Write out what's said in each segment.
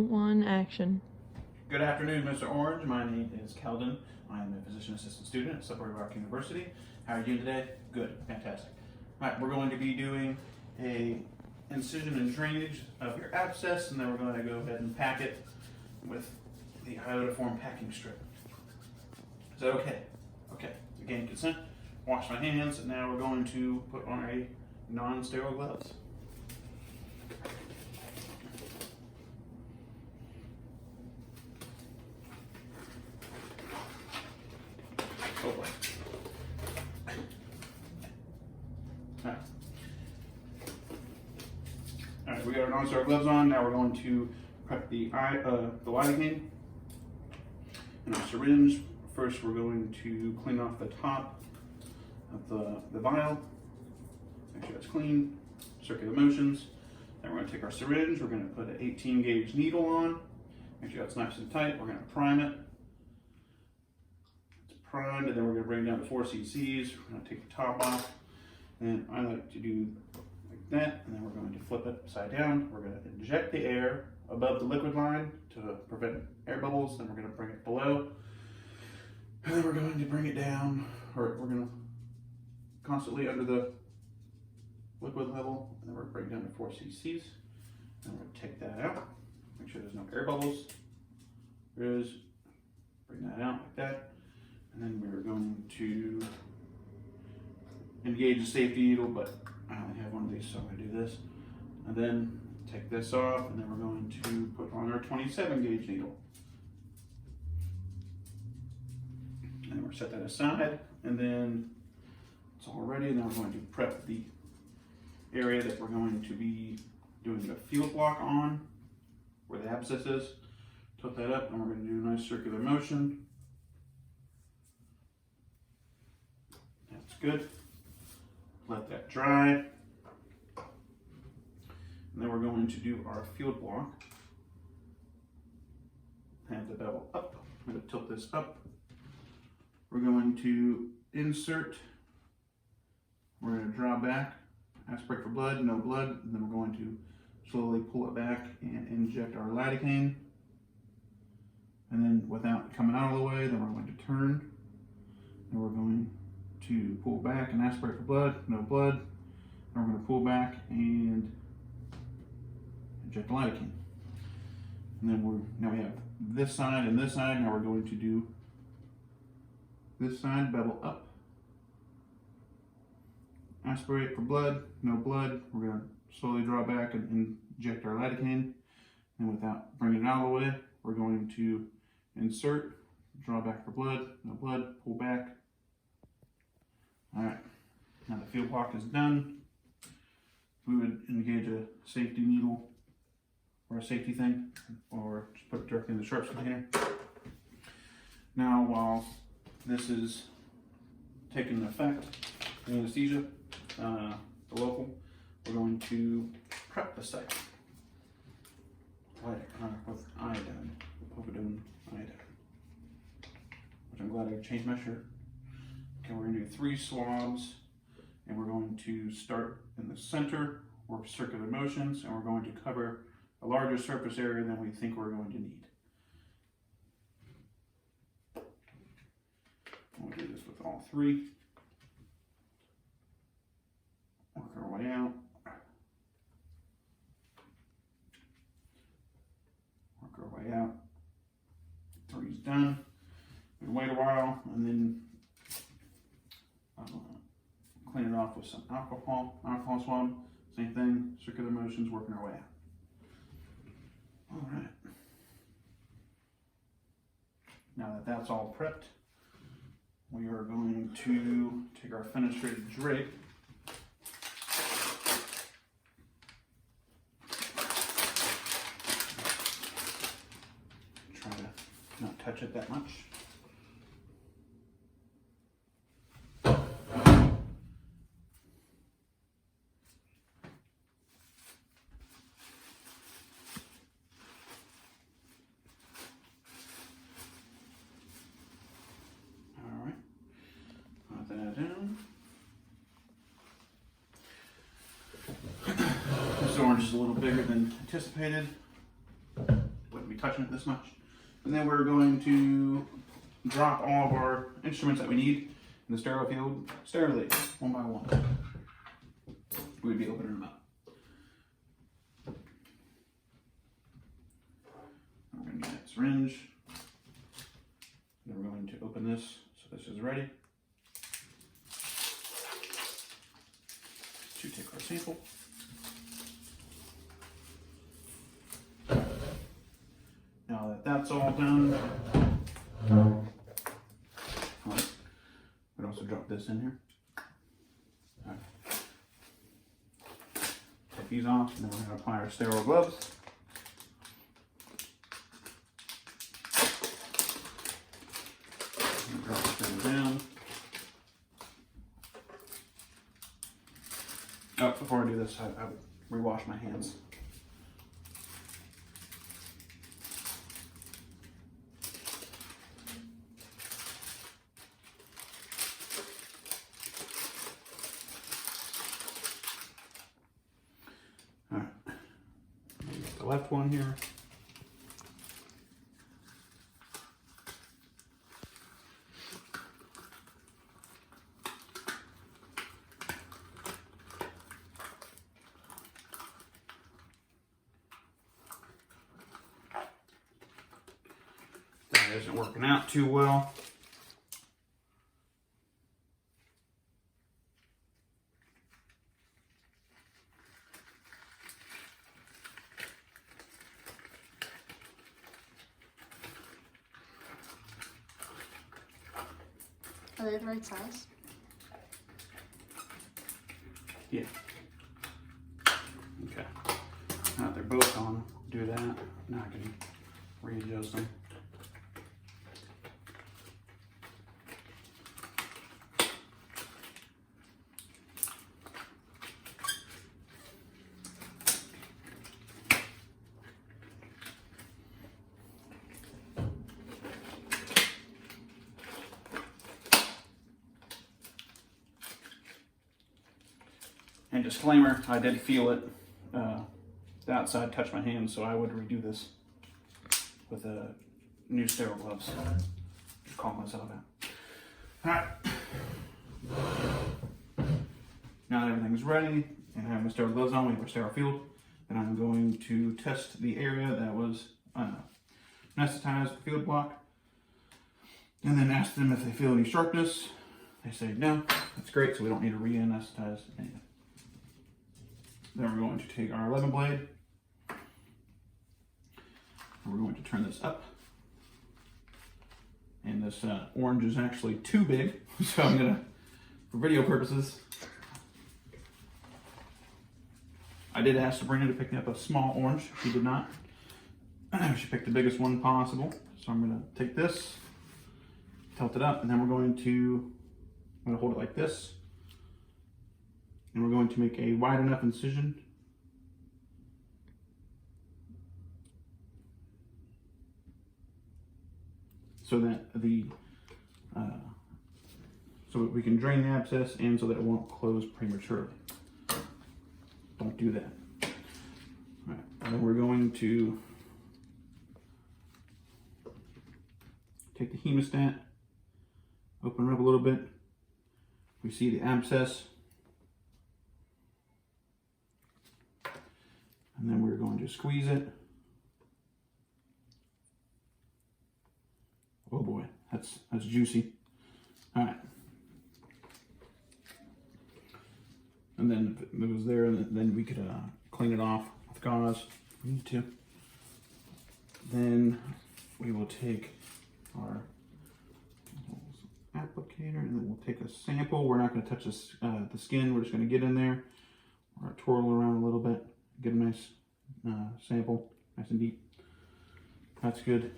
1, action. Good afternoon, Mr. Orange. My name is Kelden. I am a physician assistant student at Sudbury Rock University. How are you doing today? Good, fantastic. All right, we're going to be doing a incision and drainage of your abscess, and then we're going to go ahead and pack it with the iodoform packing strip. Is that okay? Okay. Again, consent. Wash my hands, and now we're going to put on a non-sterile gloves. Oh boy. All right, we got our non-sterile gloves on. Now we're going to prep the lidocaine and our syringe. First, we're going to clean off the top of the vial. Make sure it's clean. Circular motions. Then we're going to take our syringe. We're going to put an 18 gauge needle on. Make sure that's nice and tight. We're going to prime it. It's primed, and then we're going to bring it down to 4 cc's. We're going to take the top off. And I like to do like that, and then we're going to flip it upside down. We're going to inject the air above the liquid line to prevent air bubbles. Then we're going to bring it below. And then we're going to bring it down, or we're going to constantly under the liquid level, and then we're going to bring it down to 4 cc's. And we're going to take that out. Make sure there's no air bubbles. There is. Bring that out like that. And then we're going to engage the safety needle, but I only have one of these, so I'm going to do this. And then take this off, and then we're going to put on our 27 gauge needle. And we're set that aside, and then it's all ready. And then we're going to prep the area that we're going to be doing the field block on, where the abscess is. Tilt that up, and we're going to do a nice circular motion. That's good. Let that dry. And then we're going to do our field block. Have the bevel up. I'm going to tilt this up. We're going to insert. We're going to draw back, aspirate for blood, no blood, and then we're going to slowly pull it back and inject our lidocaine. And then without coming out of the way, then we're going to turn. And we're going to pull back and aspirate for blood, no blood. And we're going to pull back and inject the lidocaine. And then now we have this side and this side. Now we're going to do this side, bevel up. Aspirate for blood, no blood. We're going to slowly draw back and inject our lidocaine. And without bringing it out of the way, we're going to insert, draw back for blood, no blood, pull back. All right, now the field block is done. We would engage a safety needle or a safety thing, or just put it directly in the sharps container. Now, while this is taking effect, the anesthesia, the local, we're going to prep the site with iodine, povidone iodine, which I'm glad I changed my shirt. Okay, we're going to do 3 swabs, and we're going to start in the center, work circular motions, and we're going to cover a larger surface area than we think we're going to need. We'll do this with all 3. Work our way out. Work our way out. 3's done. We wait a while, and then clean it off with some alcohol swab. Same thing, circular motions, working our way out. All right. Now that that's all prepped, we are going to take our fenestrated drape. Try to not touch it that much. This orange is a little bigger than anticipated. Wouldn't be touching it this much. And then we're going to drop all of our instruments that we need in the stereo field, sterilely, one by one. We'd be opening them up. We're going to get that syringe. Then we're going to open this, so this is ready to take our sample. Now that that's all done, we'd also drop this in here. All right. Take these off, and then we're going to apply our sterile gloves. Drop this thing down. Oh, before I do this, I would rewash my hands. All right, the left one here. That isn't working out too well. Are they the right size? Yeah. Okay. Now that they're both on, do that. Now I can readjust them. And disclaimer, I did feel it. The outside touched my hand, so I would redo this with a new sterile gloves. Just call myself out. Alright. Now that everything's ready, and I have my sterile gloves on, we have our sterile field, and I'm going to test the area that was anesthetized with the field block, and then ask them if they feel any sharpness. They say no, that's great, so we don't need to re-anesthetize anything. Then we're going to take our 11 blade, and we're going to turn this up. And this orange is actually too big, so I'm gonna, for video purposes, I did ask Sabrina to pick me up a small orange. She did not. She picked the biggest one possible. So I'm gonna take this, tilt it up, and then I'm gonna hold it like this. And we're going to make a wide enough incision so that so we can drain the abscess and so that it won't close prematurely. Don't do that. All right, and then we're going to take the hemostat, open it up a little bit. We see the abscess. And then we're going to squeeze it. Oh boy, that's juicy. All right. And then if it was there, then we could clean it off with gauze if we need to. Then we will take our applicator and then we'll take a sample. We're not going to touch this, the skin. We're just going to get in there. We're going to twirl around a little bit. Get a nice sample, nice and deep. That's good.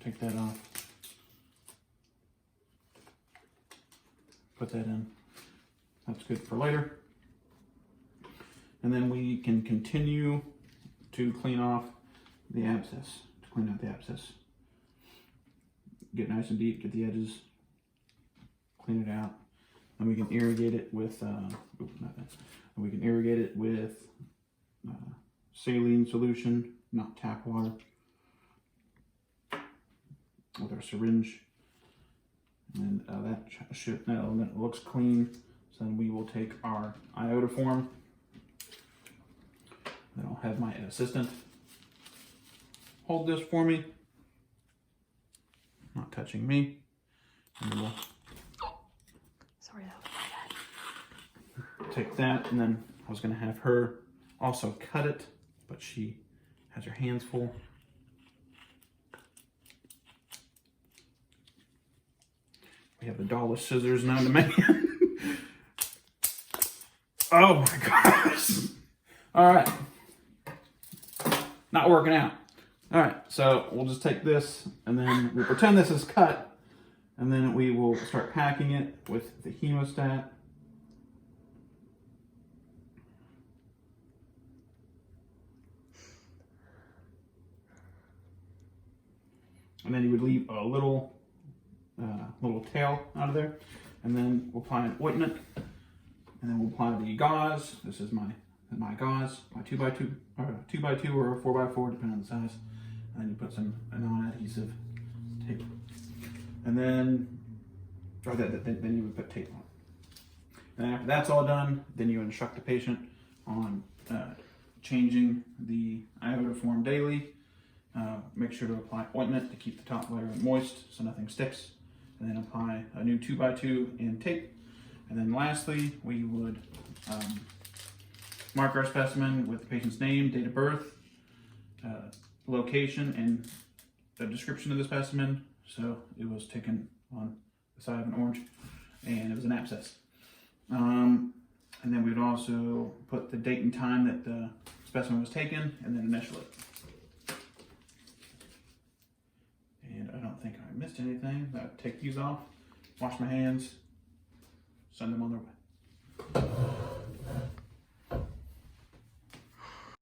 Take that off. Put that in. That's good for later. And then we can continue to clean off the abscess, to clean out the abscess. Get nice and deep, get the edges, clean it out. And we can irrigate it with, saline solution, not tap water, with our syringe. And that looks clean. So then we will take our iodoform. Then I'll have my assistant hold this for me, not touching me. And we'll Sorry, that was my bad. take that, and then I was going to have her also cut it, but she has her hands full. We have the dollest scissors known to man. Oh my gosh. All right. Not working out. All right, so we'll just take this and then we'll pretend this is cut, and then we will start packing it with the hemostat. And then you would leave a little tail out of there, and then we'll apply an ointment, and then we'll apply the gauze. This is my gauze, my 2x2 or 2x2 or 4x4, depending on the size. And then you put some non-adhesive tape, and then then you would put tape on it. And after that's all done, then you instruct the patient on changing the iodoform daily. Make sure to apply ointment to keep the top layer moist so nothing sticks, and then apply a new 2x2 and tape. And then lastly, we would mark our specimen with the patient's name, date of birth, location, and a description of the specimen. So it was taken on the side of an orange, and it was an abscess. And then we would also put the date and time that the specimen was taken, and then initial it. And I don't think I missed anything. I'd take these off, wash my hands, send them on their way.